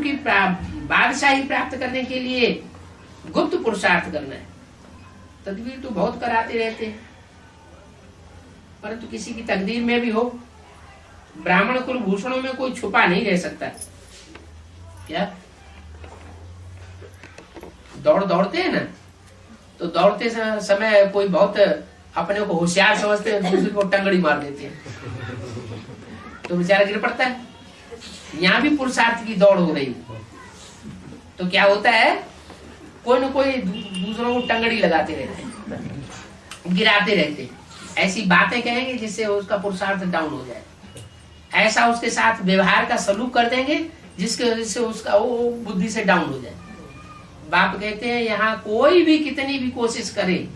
की बादशाही प्राप्त करने के लिए गुप्त पुरुषार्थ करना है। तदबीर तो बहुत कराते रहते हैं, परंतु किसी की तकदीर में भी हो, ब्राह्मण कुलभूषणों में कोई छुपा नहीं रह सकता। क्या दौड़ते हैं ना, तो दौड़ते समय कोई बहुत अपने को होशियार समझते हैं, दूसरे को टंगड़ी मार देते हैं, तो बेचारा गिर पड़ता है। यहाँ भी पुरुषार्थ की दौड़ हो रही, तो क्या होता है, कोई न कोई दूसरों को टंगड़ी लगाते रहते हैं, गिराते रहते हैं, ऐसी बातें कहेंगे जिससे उसका पुरुषार्थ डाउन हो जाए, ऐसा उसके साथ व्यवहार का सलूक कर देंगे जिसके वजह से उसका वो बुद्धि से डाउन हो जाए। बाप कहते हैं यहाँ कोई भी कितनी भी कोशिश करे,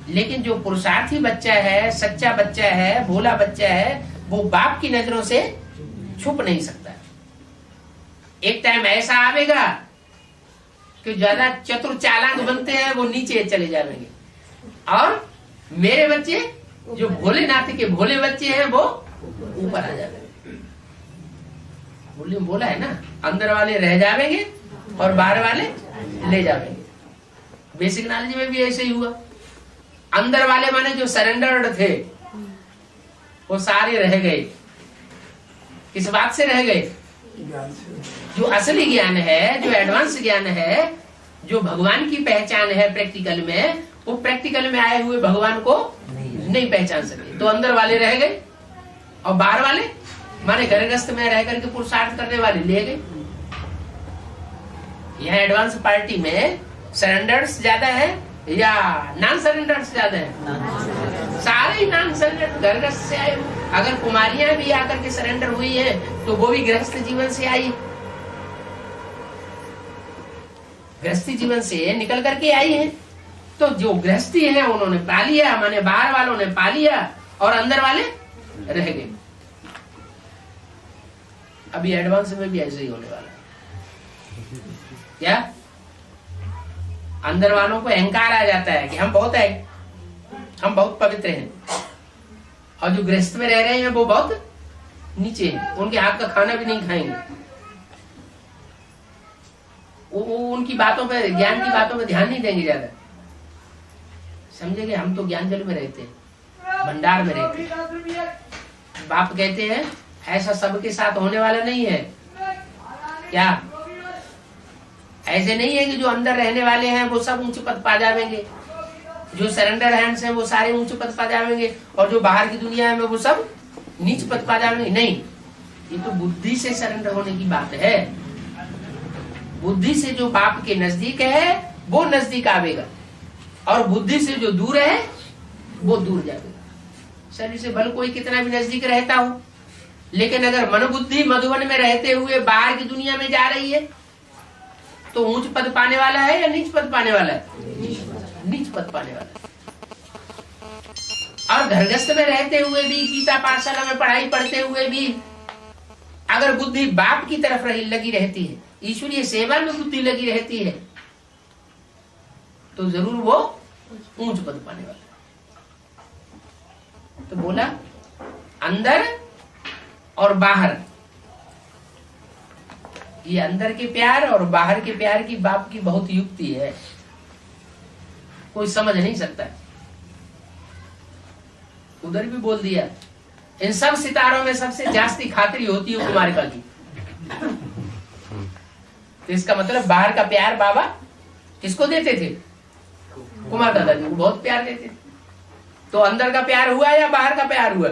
लेकिन जो पुरुषार्थी बच्चा है, सच्चा बच्चा है, भोला बच्चा है, वो बाप की नजरों से छुप नहीं सकता। एक टाइम ऐसा आवेगा कि ज्यादा चतुर चालाक बनते हैं वो नीचे चले जाएंगे, और मेरे बच्चे जो भोलेनाथ के भोले बच्चे हैं वो ऊपर आ जाएंगे। बोला है ना, अंदर वाले रह जाएंगे और बाहर वाले ले जाएंगे। बेसिक नॉलेज में भी ऐसे ही हुआ। अंदर वाले माने जो सरेंडर्ड थे वो सारे रह गए। किस बात से रह गए? जो असली ज्ञान है, जो एडवांस ज्ञान है, जो भगवान की पहचान है प्रैक्टिकल में, वो प्रैक्टिकल में आए हुए भगवान को नहीं पहचान सके, तो अंदर वाले रह गए और बाहर वाले माने घरगस्त में रह करके पुरुषार्थ करने वाले ले गए। यहाँ एडवांस पार्टी में सरेंडर्स ज्यादा है या नॉन सरेंडर्स ज्यादा है? सारे नॉन सरेंडर घरगस्त से आए। अगर कुमारियां भी आकर के सरेंडर हुई है तो वो भी गृहस्थ जीवन से आई, गृहस्थी जीवन से निकल करके आई है। तो जो गृहस्थी है उन्होंने पा लिया, माने बाहर वालों ने पा लिया और अंदर वाले रह गए। अभी एडवांस में भी ऐसे ही होने वाला है। क्या अंदर वालों को अहंकार आ जाता है कि हम बहुत है, हम बहुत पवित्र हैं, और जो गृहस्थ में रह रहे हैं वो बहुत नीचे हैं, उनके हाथ का खाना भी नहीं खाएंगे, वो उनकी बातों पे, ज्ञान की बातों पे ध्यान नहीं देंगे ज्यादा। समझेंगे हम तो ज्ञान जल में रहते हैं, भंडार में रहते हैं। बाप कहते हैं ऐसा सबके साथ होने वाला नहीं है। क्या ऐसे नहीं है कि जो अंदर रहने वाले हैं वो सब ऊंचे पद पा जाएंगे, जो सरेंडर हैंड्स हैं वो सारे ऊंचे पद पा जाएंगे, और जो बाहर की दुनिया में वो सब नीच पद पा जाएंगे? नहीं, ये तो बुद्धि से सरेंडर होने की बात है। बुद्धि से जो बाप के नजदीक है वो नजदीक आवेगा, और बुद्धि से जो दूर है वो दूर जाएगा। शरीर से भले कोई कितना भी नजदीक रहता हो, लेकिन अगर मन बुद्धि मधुबन में रहते हुए बाहर की दुनिया में जा रही है तो ऊंच पद पाने वाला है या नीच पद पाने वाला है? नीच पद पाने वाला है। और घरगस्त में रहते हुए भी, गीता पाठशाला में पढ़ाई पढ़ते हुए भी अगर बुद्धि बाप की तरफ लगी रहती है, ईश्वरीय सेवा में बुद्धि लगी रहती है, तो जरूर वो ऊंच पद पाने वाला है। तो बोला अंदर और बाहर, ये अंदर के प्यार और बाहर के प्यार की बाप की बहुत युक्ति है, कोई समझ नहीं सकता। उधर भी बोल दिया, इन सब सितारों में सबसे जास्ती खातिरी होती है कुमारिका की। तो इसका मतलब बाहर का प्यार बाबा किसको देते थे? कुमार दादा जी को बहुत प्यार देते थे। तो अंदर का प्यार हुआ या बाहर का प्यार हुआ?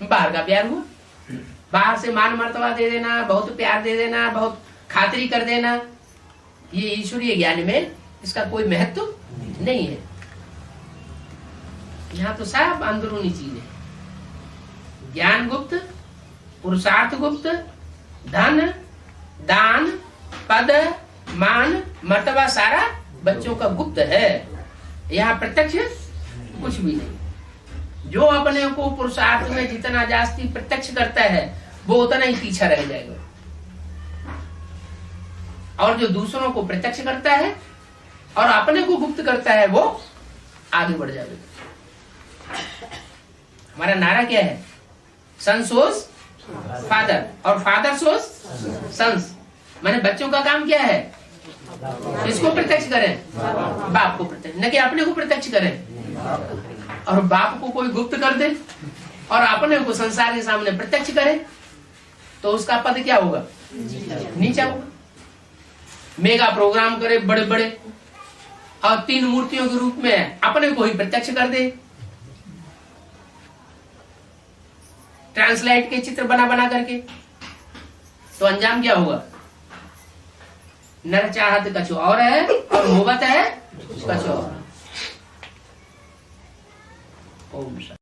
बाहर का प्यार हुआ। बाहर से मान मर्तबा दे देना, बहुत प्यार दे देना, बहुत खातिरी कर देना, ये ईश्वरीय ज्ञान में इसका कोई महत्व नहीं है। यहाँ तो सब अंदरूनी चीज है। ज्ञान गुप्त, पुरुषार्थ गुप्त, धन, दान, पद, मान, मर्तबा सारा बच्चों का गुप्त है। यहाँ प्रत्यक्ष कुछ भी नहीं। जो अपने को पुरुषार्थ में जितना जास्ती प्रत्यक्ष करता है वो उतना ही पीछा रह जाएगा, और जो दूसरों को प्रत्यक्ष करता है और अपने को गुप्त करता है वो आगे बढ़ जाएगा। हमारा नारा क्या है? सन सोज फादर और फादर सोज सन्स। मैंने बच्चों का काम क्या है? किसको प्रत्यक्ष करें? बाप को प्रत्यक्ष, न कि अपने को प्रत्यक्ष करें। और बाप को कोई गुप्त कर दे और अपने को संसार के सामने प्रत्यक्ष करे तो उसका पद क्या होगा? नीचा होगा। मेगा प्रोग्राम करे बड़े बड़े और 3 मूर्तियों के रूप में अपने को ही प्रत्यक्ष कर दे, ट्रांसलाइट के चित्र बना बना करके, तो अंजाम क्या होगा? नर चाहत कछु और है और मोहब्बत है कछु और। ओम